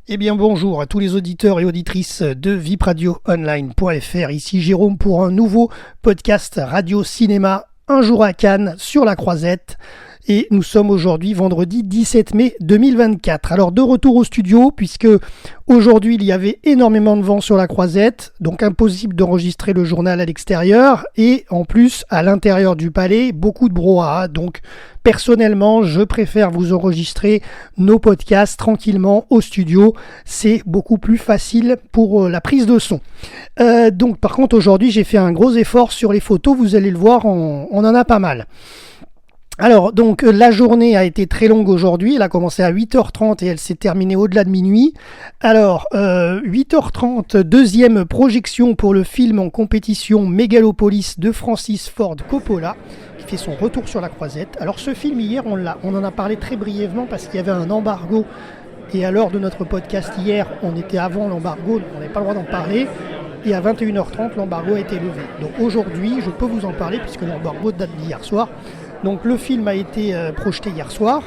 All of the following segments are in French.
Eh bien bonjour à tous les auditeurs et auditrices de vipradioonline.fr. Ici Jérôme pour un nouveau podcast Radio Cinéma, un jour à Cannes sur la Croisette. Et nous sommes aujourd'hui vendredi 17 mai 2024. Alors de retour au studio puisque aujourd'hui il y avait énormément de vent sur la Croisette, donc impossible d'enregistrer le journal à l'extérieur et en plus à l'intérieur du palais beaucoup de brouhaha. Donc personnellement je préfère vous enregistrer nos podcasts tranquillement au studio, c'est beaucoup plus facile pour la prise de son. Donc par contre aujourd'hui j'ai fait un gros effort sur les photos, vous allez le voir, on en a pas mal. Alors, donc, la journée a été très longue aujourd'hui. Elle a commencé à 8h30 et elle s'est terminée au-delà de minuit. Alors, 8h30, deuxième projection pour le film en compétition Megalopolis de Francis Ford Coppola, qui fait son retour sur la Croisette. Alors, ce film, hier, on en a parlé très brièvement parce qu'il y avait un embargo. Et à l'heure de notre podcast hier, on était avant l'embargo, donc on n'avait pas le droit d'en parler. Et à 21h30, l'embargo a été levé. Donc aujourd'hui, je peux vous en parler puisque l'embargo date d'hier soir. Donc le film a été projeté hier soir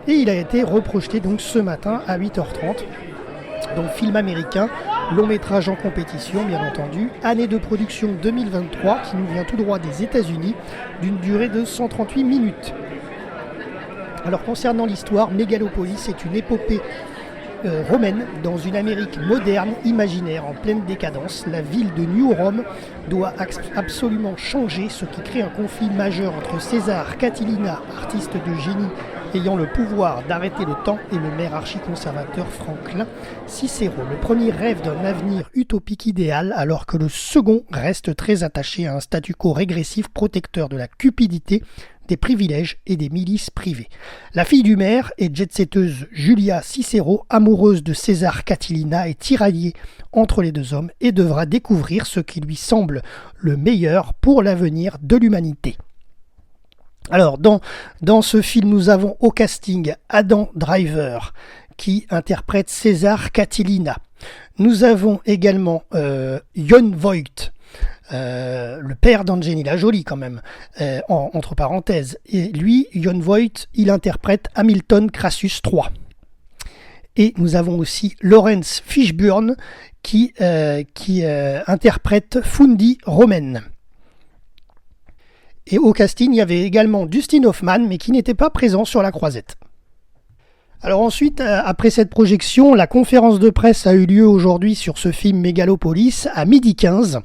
et il a été reprojeté donc ce matin à 8h30. Donc film américain, long métrage en compétition bien entendu, année de production 2023 qui nous vient tout droit des États-Unis d'une durée de 138 minutes. Alors concernant l'histoire, Megalopolis est une épopée romaine dans une Amérique moderne, imaginaire, en pleine décadence. La ville de New Rome doit absolument changer, ce qui crée un conflit majeur entre César Catilina, artiste de génie ayant le pouvoir d'arrêter le temps, et le maire archiconservateur Franklin Cicéro. Le premier rêve d'un avenir utopique idéal, alors que le second reste très attaché à un statu quo régressif protecteur de la cupidité, des privilèges et des milices privées. La fille du maire et jet-setteuse Julia Cicero, amoureuse de César Catilina, est tiraillée entre les deux hommes et devra découvrir ce qui lui semble le meilleur pour l'avenir de l'humanité. Alors, dans ce film, nous avons au casting Adam Driver qui interprète César Catilina. Nous avons également Jon Voight, le père d'Angelina Jolie quand même, entre parenthèses. Et lui, Jon Voight, il interprète Hamilton Crassus III. Et nous avons aussi Laurence Fishburne qui interprète Fundi Romaine. Et au casting, il y avait également Dustin Hoffman, mais qui n'était pas présent sur la Croisette. Alors ensuite, après cette projection, la conférence de presse a eu lieu aujourd'hui sur ce film Megalopolis à 12h15.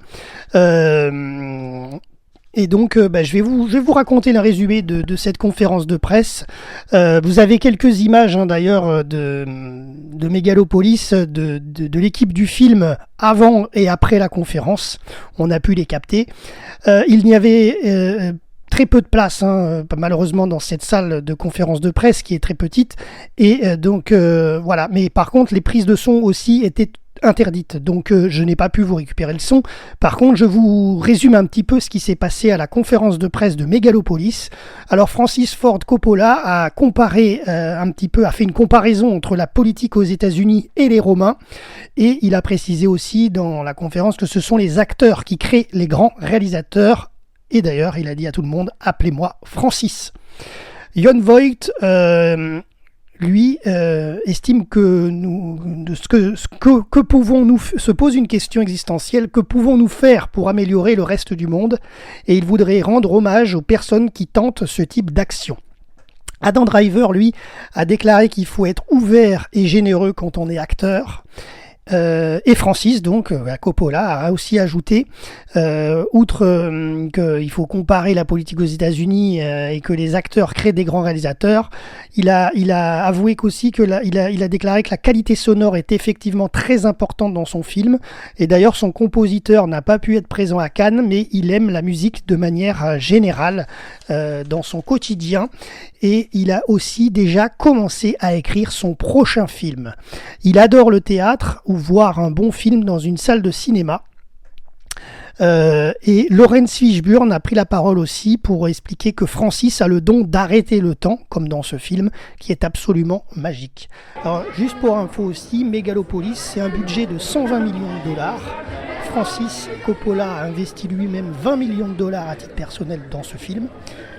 Et donc, je vais vous raconter le résumé de cette conférence de presse. Vous avez quelques images d'ailleurs de Megalopolis, de l'équipe du film avant et après la conférence. On a pu les capter. Il n'y avait très peu de place, malheureusement, dans cette salle de conférence de presse qui est très petite. Et donc, voilà. Mais par contre, les prises de son aussi étaient interdites. Donc, je n'ai pas pu vous récupérer le son. Par contre, je vous résume un petit peu ce qui s'est passé à la conférence de presse de Megalopolis. Alors, Francis Ford Coppola a comparé a fait une comparaison entre la politique aux États-Unis et les Romains. Et il a précisé aussi dans la conférence que ce sont les acteurs qui créent les grands réalisateurs. Et d'ailleurs, il a dit à tout le monde, appelez-moi Francis. Jon Voight, lui, estime que se pose une question existentielle, que pouvons-nous faire pour améliorer le reste du monde? Et il voudrait rendre hommage aux personnes qui tentent ce type d'action. Adam Driver, lui, a déclaré qu'il faut être ouvert et généreux quand on est acteur. Et Francis, donc, Coppola, a aussi ajouté, outre qu'il faut comparer la politique aux États-Unis et que les acteurs créent des grands réalisateurs, il a avoué qu'aussi il a déclaré que la qualité sonore est effectivement très importante dans son film. Et d'ailleurs, son compositeur n'a pas pu être présent à Cannes, mais il aime la musique de manière générale dans son quotidien. Et il a aussi déjà commencé à écrire son prochain film. Il adore le théâtre ou voir un bon film dans une salle de cinéma. Et Laurence Fishburne a pris la parole aussi pour expliquer que Francis a le don d'arrêter le temps, comme dans ce film, qui est absolument magique. Alors, juste pour info aussi, Megalopolis, c'est un budget de 120 millions de dollars. Francis Coppola a investi lui-même 20 millions de dollars à titre personnel dans ce film,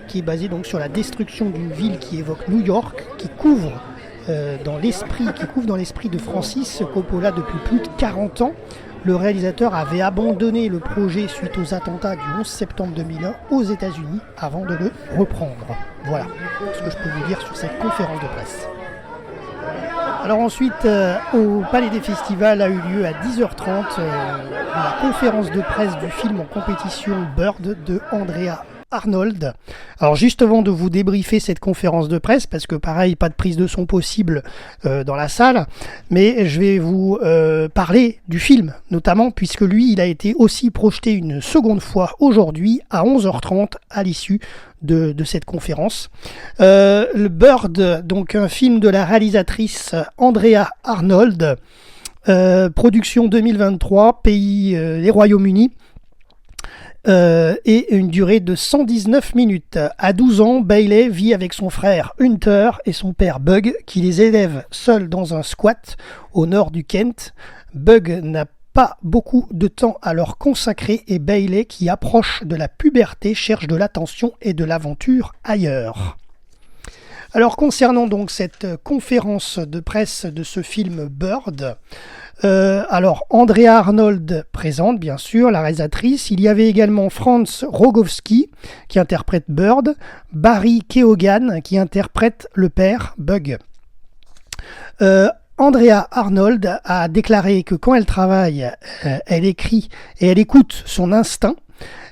qui est basé donc sur la destruction d'une ville qui évoque New York, qui couvre qui couve dans l'esprit de Francis Coppola depuis plus de 40 ans. Le réalisateur avait abandonné le projet suite aux attentats du 11 septembre 2001 aux États-Unis avant de le reprendre. Voilà ce que je peux vous dire sur cette conférence de presse. Alors ensuite, au Palais des Festivals a eu lieu à 10h30 la conférence de presse du film en compétition Bird de Andrea Arnold. Alors juste avant de vous débriefer cette conférence de presse, parce que pareil, pas de prise de son possible dans la salle, mais je vais vous parler du film, notamment puisque lui, il a été aussi projeté une seconde fois aujourd'hui à 11h30 à l'issue de cette conférence. Le Bird, donc un film de la réalisatrice Andrea Arnold, production 2023, pays les Royaumes-Unis, et une durée de 119 minutes. À 12 ans, Bailey vit avec son frère Hunter et son père Bug, qui les élève seuls dans un squat au nord du Kent. Bug n'a pas beaucoup de temps à leur consacrer et Bailey, qui approche de la puberté, cherche de l'attention et de l'aventure ailleurs. Alors concernant donc cette conférence de presse de ce film Bird, alors Andrea Arnold présente bien sûr la réalisatrice, il y avait également Franz Rogowski qui interprète Bird, Barry Keoghan qui interprète le père Bug. Andrea Arnold a déclaré que quand elle travaille, elle écrit et elle écoute son instinct.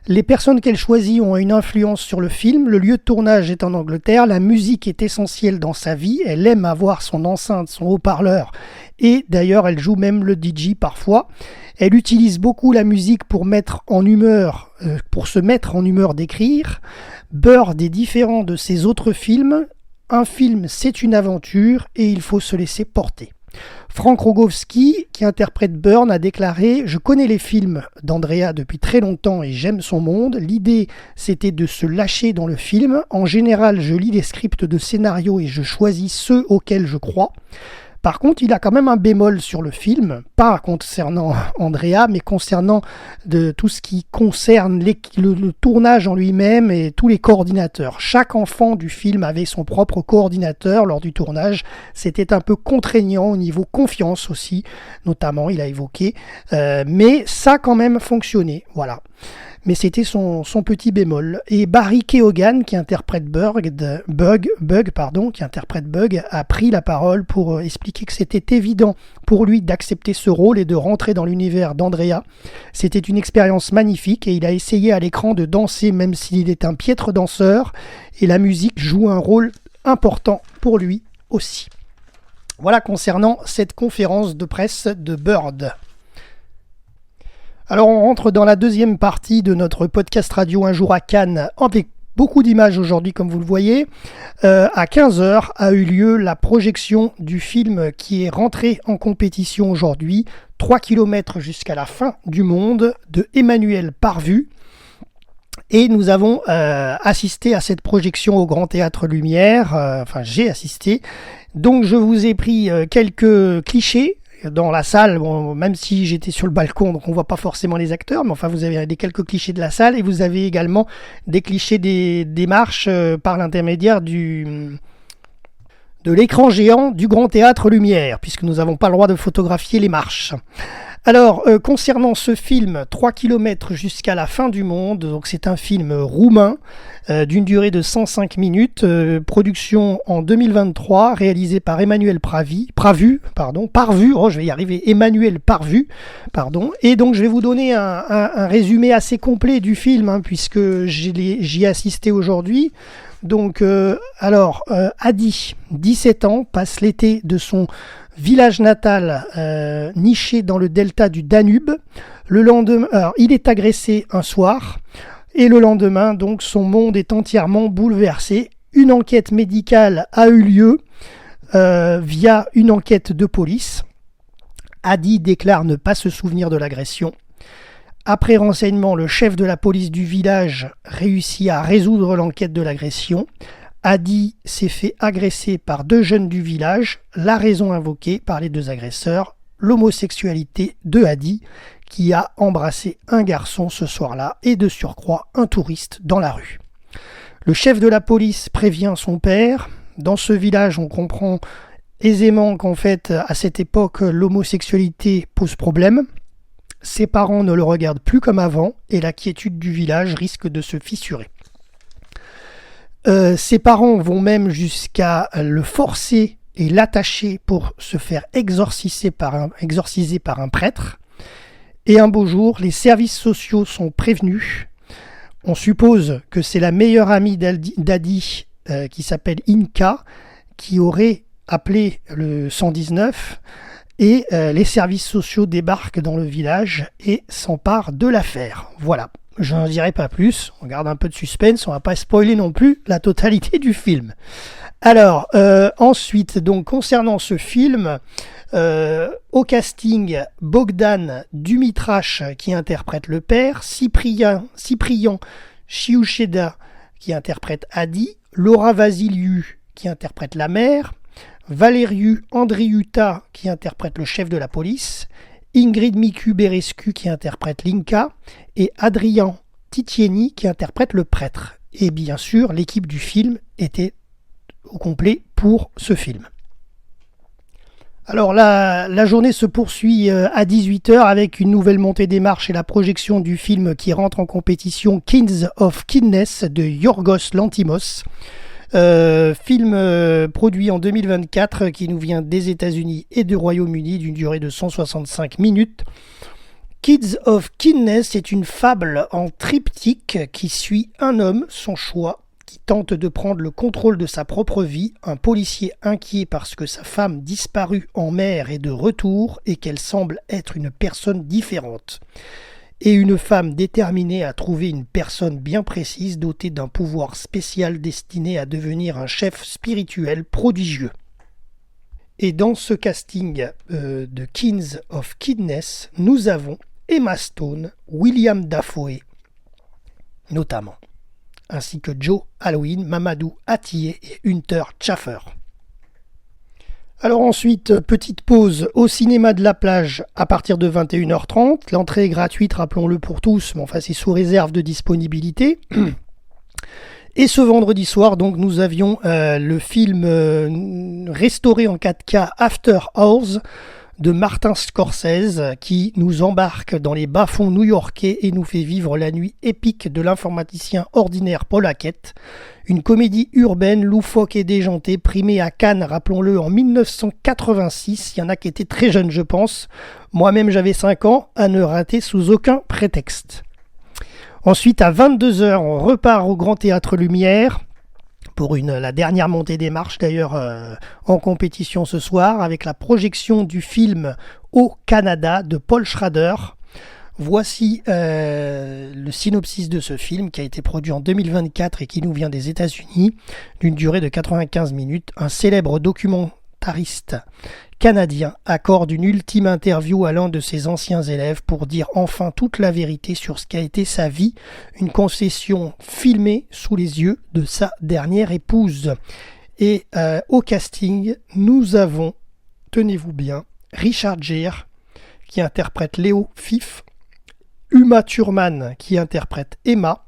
Les personnes qu'elle choisit ont une influence sur le film, le lieu de tournage est en Angleterre, la musique est essentielle dans sa vie, elle aime avoir son enceinte, son haut-parleur et d'ailleurs elle joue même le DJ parfois. Elle utilise beaucoup la musique pour se mettre en humeur d'écrire. Bird est différent de ses autres films, un film c'est une aventure et il faut se laisser porter. Frank Rogowski, qui interprète Burn, a déclaré « Je connais les films d'Andrea depuis très longtemps et j'aime son monde. L'idée, c'était de se lâcher dans le film. En général, je lis les scripts de scénario et je choisis ceux auxquels je crois. » Par contre, il a quand même un bémol sur le film, pas concernant Andrea, mais concernant tout ce qui concerne le tournage en lui-même et tous les coordinateurs. Chaque enfant du film avait son propre coordinateur lors du tournage. C'était un peu contraignant au niveau confiance aussi, notamment, il a évoqué. Mais ça a quand même fonctionné, voilà. Mais c'était son petit bémol. Et Barry Keoghan, qui interprète Bug, a pris la parole pour expliquer que c'était évident pour lui d'accepter ce rôle et de rentrer dans l'univers d'Andrea. C'était une expérience magnifique et il a essayé à l'écran de danser même s'il est un piètre danseur. Et la musique joue un rôle important pour lui aussi. Voilà concernant cette conférence de presse de Bird. Alors on rentre dans la deuxième partie de notre podcast radio Un jour à Cannes, avec beaucoup d'images aujourd'hui comme vous le voyez. À 15h a eu lieu la projection du film qui est rentré en compétition aujourd'hui, 3 km jusqu'à la fin du monde, de Emmanuel Parvus. Et nous avons assisté à cette projection au Grand Théâtre Lumière, j'ai assisté. Donc je vous ai pris quelques clichés dans la salle, bon, même si j'étais sur le balcon, donc on voit pas forcément les acteurs, mais enfin vous avez quelques clichés de la salle et vous avez également des clichés des marches par l'intermédiaire de l'écran géant du Grand Théâtre Lumière, puisque nous n'avons pas le droit de photographier les marches. Alors, concernant ce film, 3 km jusqu'à la fin du monde, donc c'est un film roumain d'une durée de 105 minutes, production en 2023, réalisé par Emmanuel Parvus, et donc je vais vous donner un résumé assez complet du film, puisque j'y ai assisté aujourd'hui. Donc, Adi, 17 ans, passe l'été de son village natal niché dans le delta du Danube. Le lendemain, il est agressé un soir et le lendemain, donc, son monde est entièrement bouleversé. Une enquête médicale a eu lieu via une enquête de police. Adi déclare ne pas se souvenir de l'agression. Après renseignement, le chef de la police du village réussit à résoudre l'enquête de l'agression. Adi s'est fait agresser par 2 jeunes du village, la raison invoquée par les 2 agresseurs, l'homosexualité de Adi, qui a embrassé un garçon ce soir-là et de surcroît un touriste dans la rue. Le chef de la police prévient son père. Dans ce village, on comprend aisément qu'en fait, à cette époque, l'homosexualité pose problème. Ses parents ne le regardent plus comme avant et la quiétude du village risque de se fissurer. Ses parents vont même jusqu'à le forcer et l'attacher pour se faire exorciser par un prêtre. Et un beau jour, les services sociaux sont prévenus. On suppose que c'est la meilleure amie d'Adi qui s'appelle Inka qui aurait appelé le 119 et les services sociaux débarquent dans le village et s'emparent de l'affaire. Voilà, je n'en dirai pas plus, on garde un peu de suspense, on va pas spoiler non plus la totalité du film. Alors, ensuite, donc concernant ce film, au casting, Bogdan Dumitrash qui interprète le père, Cyprien Chioucheda qui interprète Adi, Laura Vasiliou qui interprète la mère, Valeriu Andriuta qui interprète le chef de la police, Ingrid Micu-Berescu qui interprète Linka et Adrien Titieni qui interprète le prêtre. Et bien sûr, l'équipe du film était au complet pour ce film. Alors la journée se poursuit à 18h avec une nouvelle montée des marches et la projection du film qui rentre en compétition, Kings of Kidness de Yorgos Lanthimos. Film produit en 2024 qui nous vient des États-Unis et du Royaume-Uni d'une durée de 165 minutes. Kids of Kidness est une fable en triptyque qui suit un homme, son choix, qui tente de prendre le contrôle de sa propre vie, un policier inquiet parce que sa femme disparue en mer est de retour et qu'elle semble être une personne différente, et une femme déterminée à trouver une personne bien précise dotée d'un pouvoir spécial destiné à devenir un chef spirituel prodigieux. Et dans ce casting de Kings of Kidness, nous avons Emma Stone, William Dafoe notamment, ainsi que Joe Alwyn, Mamadou Atiye et Hunter Schafer. Alors ensuite, petite pause au cinéma de la plage à partir de 21h30. L'entrée est gratuite, rappelons-le pour tous, mais enfin c'est sous réserve de disponibilité. Et ce vendredi soir, donc, nous avions le film restauré en 4K After Hours de Martin Scorsese qui nous embarque dans les bas-fonds new-yorkais et nous fait vivre la nuit épique de l'informaticien ordinaire Paul Hackett. Une comédie urbaine, loufoque et déjantée, primée à Cannes, rappelons-le, en 1986. Il y en a qui étaient très jeunes, je pense. Moi-même, j'avais 5 ans, à ne rater sous aucun prétexte. Ensuite, à 22h, on repart au Grand Théâtre Lumière pour la dernière montée des marches, d'ailleurs, en compétition ce soir, avec la projection du film Au Canada de Paul Schrader. Voici le synopsis de ce film qui a été produit en 2024 et qui nous vient des États-Unis, d'une durée de 95 minutes. Un célèbre documentariste canadien accorde une ultime interview à l'un de ses anciens élèves pour dire enfin toute la vérité sur ce qu'a été sa vie, une concession filmée sous les yeux de sa dernière épouse. Et au casting, nous avons, tenez-vous bien, Richard Gere qui interprète Léo Fif, Uma Thurman qui interprète Emma,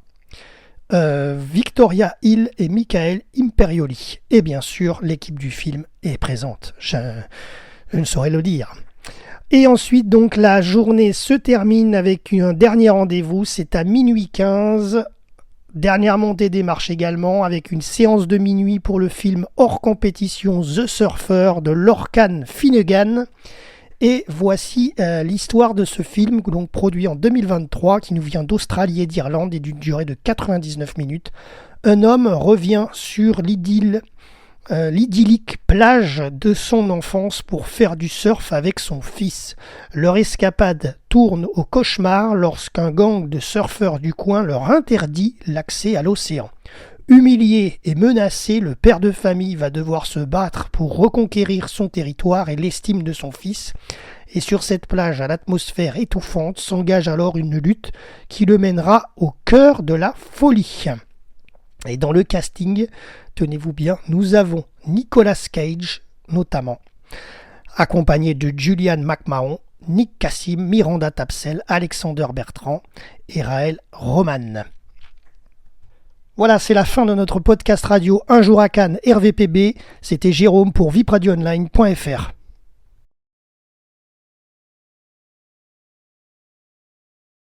Victoria Hill et Michael Imperioli. Et bien sûr, l'équipe du film est présente. Je ne saurais le dire. Et ensuite, donc, la journée se termine avec un dernier rendez-vous. C'est à minuit 15. Dernière montée des marches également, avec une séance de minuit pour le film hors compétition The Surfer de Lorcan Finnegan. Et voici l'histoire de ce film, donc produit en 2023, qui nous vient d'Australie et d'Irlande et d'une durée de 99 minutes. Un homme revient sur l'idyllique plage de son enfance pour faire du surf avec son fils. Leur escapade tourne au cauchemar lorsqu'un gang de surfeurs du coin leur interdit l'accès à l'océan. Humilié et menacé, le père de famille va devoir se battre pour reconquérir son territoire et l'estime de son fils. Et sur cette plage à l'atmosphère étouffante s'engage alors une lutte qui le mènera au cœur de la folie. Et dans le casting, tenez-vous bien, nous avons Nicolas Cage notamment, accompagné de Julianne McMahon, Nick Kassim, Miranda Tapsell, Alexander Bertrand et Raël Roman. Voilà, c'est la fin de notre podcast radio Un jour à Cannes RVPB. C'était Jérôme pour vipradioonline.fr.